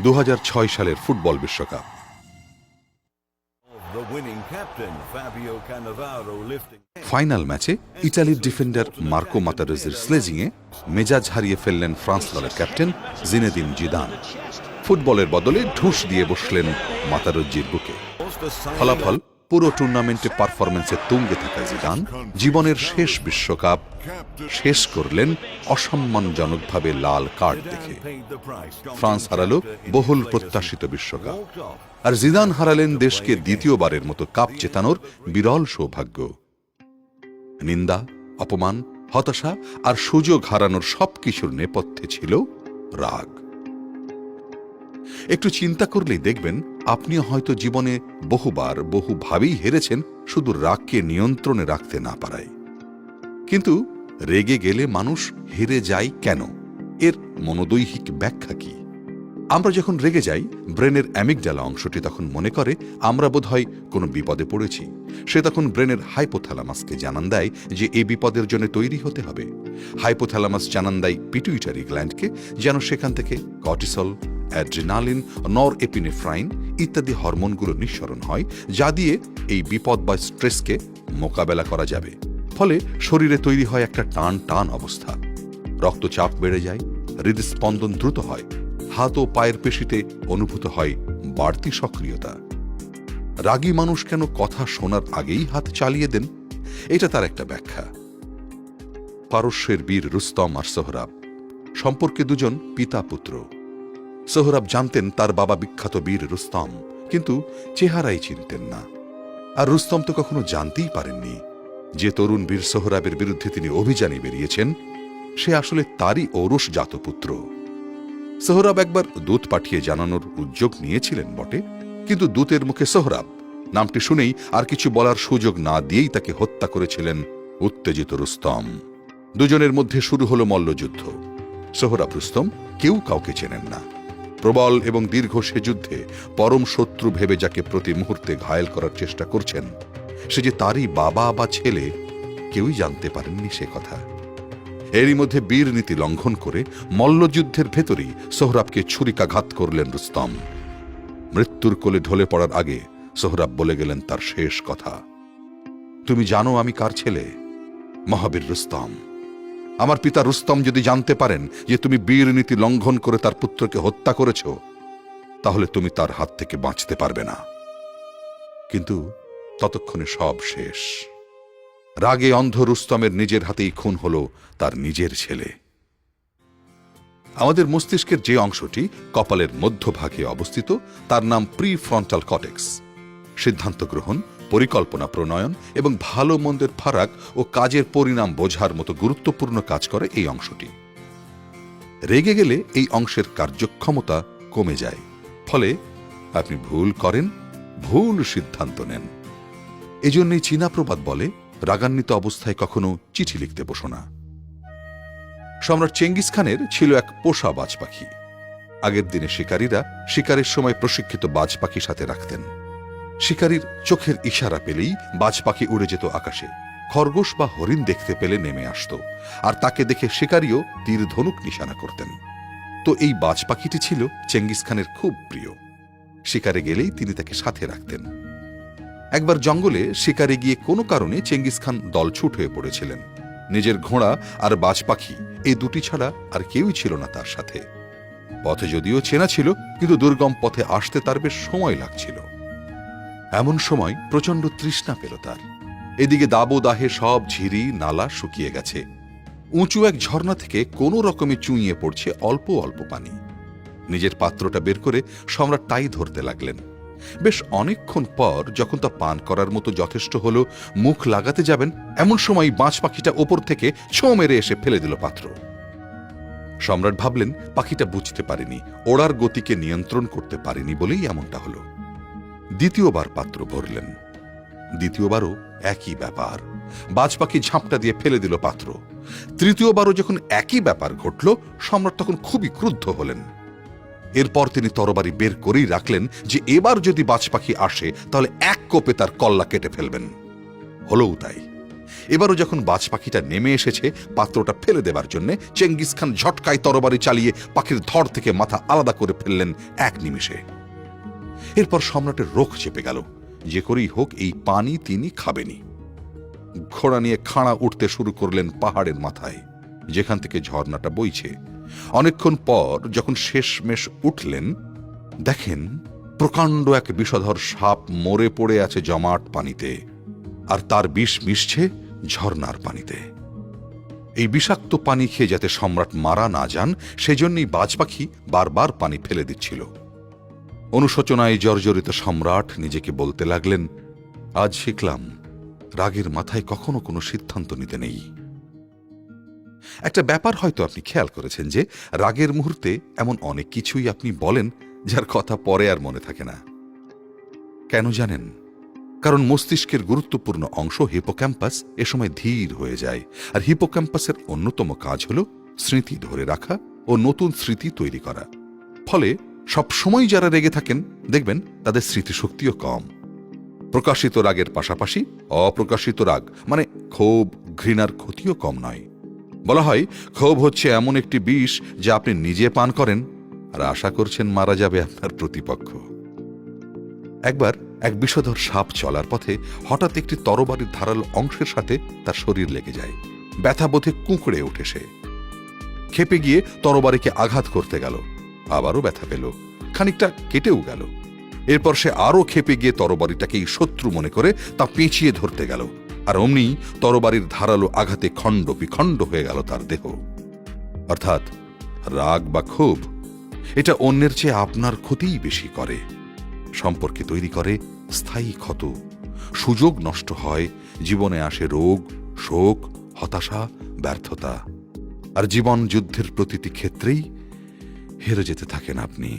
2006 সালের ফুটবল বিশ্বকাপ। ফাইনাল ম্যাচে ইটালির ডিফেন্ডার মার্কো মাতারেজ্জির স্লেজিংয়ে মেজাজ হারিয়ে ফেললেন ফ্রান্স দলের ক্যাপ্টেন জিনেদিন জিদান। ফুটবলের বদলে ঢুস দিয়ে বসলেন মাতারেজ্জির বুকে। ফলাফল, পুরো টুর্নামেন্টে পারফরমেন্সে তুঙ্গে থাকা জিদান জীবনের শেষ বিশ্বকাপ শেষ করলেন অসম্মানজনকভাবে লাল কার্ড দেখে। ফ্রান্স হারালো বহুল প্রত্যাশিত বিশ্বকাপ, আর জিদান হারালেন দেশকে দ্বিতীয়বারের মতো কাপ জেতানোর বিরল সৌভাগ্য। নিন্দা, অপমান, হতাশা আর সুযোগ হারানোর সবকিছুর নেপথ্যে ছিল রাগ। একটু চিন্তা করলেই দেখবেন আপনিও হয়তো জীবনে বহুবার বহুভাবেই হেরেছেন শুধু রাগকে নিয়ন্ত্রণে রাখতে না পারায়। কিন্তু রেগে গেলে মানুষ হেরে যায় কেন? এর মনোদৈহিক ব্যাখ্যা কি? আমরা যখন রেগে যাই, ব্রেনের অ্যামিগডালা অংশটি তখন মনে করে আমরা বোধহয় কোনো বিপদে পড়েছি। সে তখন ব্রেনের হাইপোথ্যালামাসকে জানান দেয় যে এই বিপদের জন্য তৈরি হতে হবে। হাইপোথ্যালামাস জানান দেয় পিটুইটারি গ্ল্যান্ডকে যেন সেখান থেকে কর্টিসল, অ্যাড্রিনালিন, নরএপিনেফ্রাইন ইত্যাদি হরমোনগুলো নিঃসরণ হয়, যা দিয়ে এই বিপদ বা স্ট্রেসকে মোকাবেলা করা যাবে। ফলে শরীরে তৈরি হয় একটা টান টান অবস্থা, রক্তচাপ বেড়ে যায়, হৃদস্পন্দন দ্রুত হয়, হাত ও পায়ের পেশিতে অনুভূত হয় বাড়তি সক্রিয়তা। রাগী মানুষ কেন কথা শোনার আগেই হাত চালিয়ে দেন? এটা তার একটা ব্যাখ্যা। পারস্যের বীর রুস্তম আর সোহরাব সম্পর্কে দুজন পিতা পুত্র। সোহরাব জানতেন তার বাবা বিখ্যাত বীর রুস্তম, কিন্তু চেহারাই চিনতেন না। আর রুস্তম তো কখনো জানতেই পারেননি যে তরুণ বীর সোহরাবের বিরুদ্ধে তিনি অভিযানে বেরিয়েছেন সে আসলে তারই ঔরস জাত পুত্র। সোহরাব একবার দূত পাঠিয়ে জানানোর উদ্যোগ নিয়েছিলেন বটে, কিন্তু দূতের মুখে সোহরাব নামটি শুনেই আর কিছু বলার সুযোগ না দিয়েই তাকে হত্যা করেছিলেন উত্তেজিত রুস্তম। দুজনের মধ্যে শুরু হলো মল্লযুদ্ধ। সোহরাব রুস্তম কেউ কাউকে চেনেন না। প্রবল এবং দীর্ঘ সে যুদ্ধে পরম শত্রু ভেবে যাকে প্রতি মুহূর্তে ঘায়েল করার চেষ্টা করছেন সে যে তারই বাবা বা ছেলে কেউই জানতে পারেননি সে কথা। এরই মধ্যে বীর নীতি লঙ্ঘন করে মল্লযুদ্ধের ভেতরেই সোহরাবকে ছুরিকাঘাত করলেন রুস্তম। মৃত্যুর কোলে ঢলে পড়ার আগে সোহরাব বলে গেলেন তার শেষ কথা, তুমি জানো আমি কার ছেলে? মহাবীর রুস্তম। আমার পিতা রুস্তম যদি জানতে পারেন যে তুমি বীর নীতি লঙ্ঘন করে তার পুত্রকে হত্যা করেছ, তাহলে তুমি তার হাত থেকে বাঁচতে পারবে না। কিন্তু ততক্ষণে সব শেষ। রাগে অন্ধ রুস্তমের নিজের হাতেই খুন হল তার নিজের ছেলে। আমাদের মস্তিষ্কের যে অংশটি কপালের মধ্যভাগে অবস্থিত তার নাম প্রিফ্রন্টাল কর্টেক্স। সিদ্ধান্ত গ্রহণ, পরিকল্পনা প্রণয়ন এবং ভালো মন্দের ফারাক ও কাজের পরিণাম বোঝার মতো গুরুত্বপূর্ণ কাজ করে এই অংশটি। রেগে গেলে এই অংশের কার্যক্ষমতা কমে যায়, ফলে আপনি ভুল করেন, ভুল সিদ্ধান্ত নেন। এজন্যই চীনা প্রবাদ বলে, রাগান্বিত অবস্থায় কখনো চিঠি লিখতে বসো না। সম্রাট চেঙ্গিস খানের ছিল এক পোষা বাজ পাখি। আগের দিনে শিকারীরা শিকারের সময় প্রশিক্ষিত বাজ পাখি সাথে রাখতেন। শিকারীর চোখের ইশারা পেলেই বাজ পাখি উড়ে যেত আকাশে। খরগোশ বা হরিণ দেখতে পেলে নেমে আসত, আর তাকে দেখে শিকারীও তীর ধনুক নিশানা করতেন। তো এই বাজ পাখিটি ছিল চেঙ্গিস খানের খুব প্রিয়। শিকারে গেলেই তিনি তাকে সাথে রাখতেন। একবার জঙ্গলে শিকারে গিয়ে কোনো কারণে চেঙ্গিস খান দলছুট হয়ে পড়েছিলেন। নিজের ঘোড়া আর বাজ পাখি এই দুটি ছাড়া আর কেউই ছিল না তার সাথে। পথে যদিও চেনা ছিল, কিন্তু দুর্গম পথে আসতে তার বেশ সময় লাগছিল। এমন সময় প্রচণ্ড তৃষ্ণা পেল তার। এদিকে দাবদাহে সব ঝিরি নালা শুকিয়ে গেছে। উঁচু এক ঝর্ণা থেকে কোনো রকমে চুইয়ে পড়ছে অল্প অল্প পানি। নিজের পাত্রটা বের করে সম্রাট তাই ধরতে লাগলেন। বেশ অনেকক্ষণ পর যখন তা পান করার মতো যথেষ্ট হলো, মুখ লাগাতে যাবেন, এমন সময় বাজ পাখিটা ওপর থেকে ছোঁ মেরে এসে ফেলে দিল পাত্র। সম্রাট ভাবলেন পাখিটা বুঝতে পারেনি, ওড়ার গতিকে নিয়ন্ত্রণ করতে পারেনি বলেই এমনটা হলো। দ্বিতীয়বার পাত্র ভরলেন। দ্বিতীয়বারও একই ব্যাপার, বাজ পাখি ঝাঁপটা দিয়ে ফেলে দিল পাত্র। তৃতীয়বারও যখন একই ব্যাপার ঘটল, সম্রাট তখন খুবই ক্রুদ্ধ হলেন। এরপর তিনি তরবারি বের করেই রাখলেন যে এবার যদি বাজ পাখি আসে তাহলে এক কোপে তার কল্লা কেটে ফেলবেন। হলও তাই। এবারও যখন বাজ পাখিটা নেমে এসেছে পাত্রটা ফেলে দেবার জন্য, চেঙ্গিস খান ঝটকায় তরবারি চালিয়ে পাখির ধড় থেকে মাথা আলাদা করে ফেললেন এক নিমিষে। এরপর সম্রাটের রোখ চেপে গেল, যে করেই হোক এই পানি তিনি খাবেনি। ঘোড়া নিয়ে খাড়া উঠতে শুরু করলেন পাহাড়ের মাথায়, যেখান থেকে ঝর্ণাটা বইছে। অনেকক্ষণ পর যখন শেষমেশ উঠলেন, দেখেন প্রকাণ্ড এক বিষধর সাপ মরে পড়ে আছে জমাট পানিতে, আর তার বিষ মিশছে ঝর্ণার পানিতে। এই বিষাক্ত পানি খেয়ে যাতে সম্রাট মারা না যান, সেজন্যই বাজ পাখি বারবার পানি ফেলে দিচ্ছিল। অনুশোচনায় জর্জরিত সম্রাট নিজেকে বলতে লাগলেন, আজ শিখলাম রাগের মাথায় কখনো কোনো সিদ্ধান্ত নিতে নেই। একটা ব্যাপার হয়তো আপনি খেয়াল করেছেন যে রাগের মুহূর্তে এমন অনেক কিছুই আপনি বলেন যার কথা পরে আর মনে থাকে না। কেন জানেন? কারণ মস্তিষ্কের গুরুত্বপূর্ণ অংশ হিপোক্যাম্পাস এ সময় ধীর হয়ে যায়, আর হিপোক্যাম্পাসের অন্যতম কাজ হল স্মৃতি ধরে রাখা ও নতুন স্মৃতি তৈরি করা। ফলে সবসময় যারা রেগে থাকেন দেখবেন তাদের স্মৃতিশক্তিও কম। প্রকাশিত রাগের পাশাপাশি অপ্রকাশিত রাগ মানে ক্ষোভ, ঘৃণার ক্ষতিও কম নয়। বলা হয় ক্ষোভ হচ্ছে এমন একটি বিষ যা আপনি নিজে পান করেন আর আশা করছেন মারা যাবে আপনার প্রতিপক্ষ। একবার এক বিষধর সাপ চলার পথে হঠাৎ একটি তরবারির ধারালো অংশের সাথে তার শরীর লেগে যায়। ব্যথা বোধে কুঁকড়ে ওঠে সে। ক্ষেপে গিয়ে তরবারিকে আঘাত করতে গেল, আবারও ব্যথা পেল, খানিকটা কেটেও গেল। এরপর সে আরও ক্ষেপে গিয়ে তরবারিটাকেই শত্রু মনে করে তা পেঁচিয়ে ধরতে গেল, আর অমনি তরবারির ধারালো আঘাতে খণ্ড বিখণ্ড হয়ে গেল তার দেহ। অর্থাৎ রাগ বা ক্ষোভ এটা অন্যের চেয়ে আপনার ক্ষতিই বেশি করে, সম্পর্কে তৈরি করে স্থায়ী ক্ষত, সুযোগ নষ্ট হয়, জীবনে আসে রোগ, শোক, হতাশা, ব্যর্থতা, আর জীবন যুদ্ধের প্রতিটি ক্ষেত্রেই হেরে যেতে থাকেন আপনি।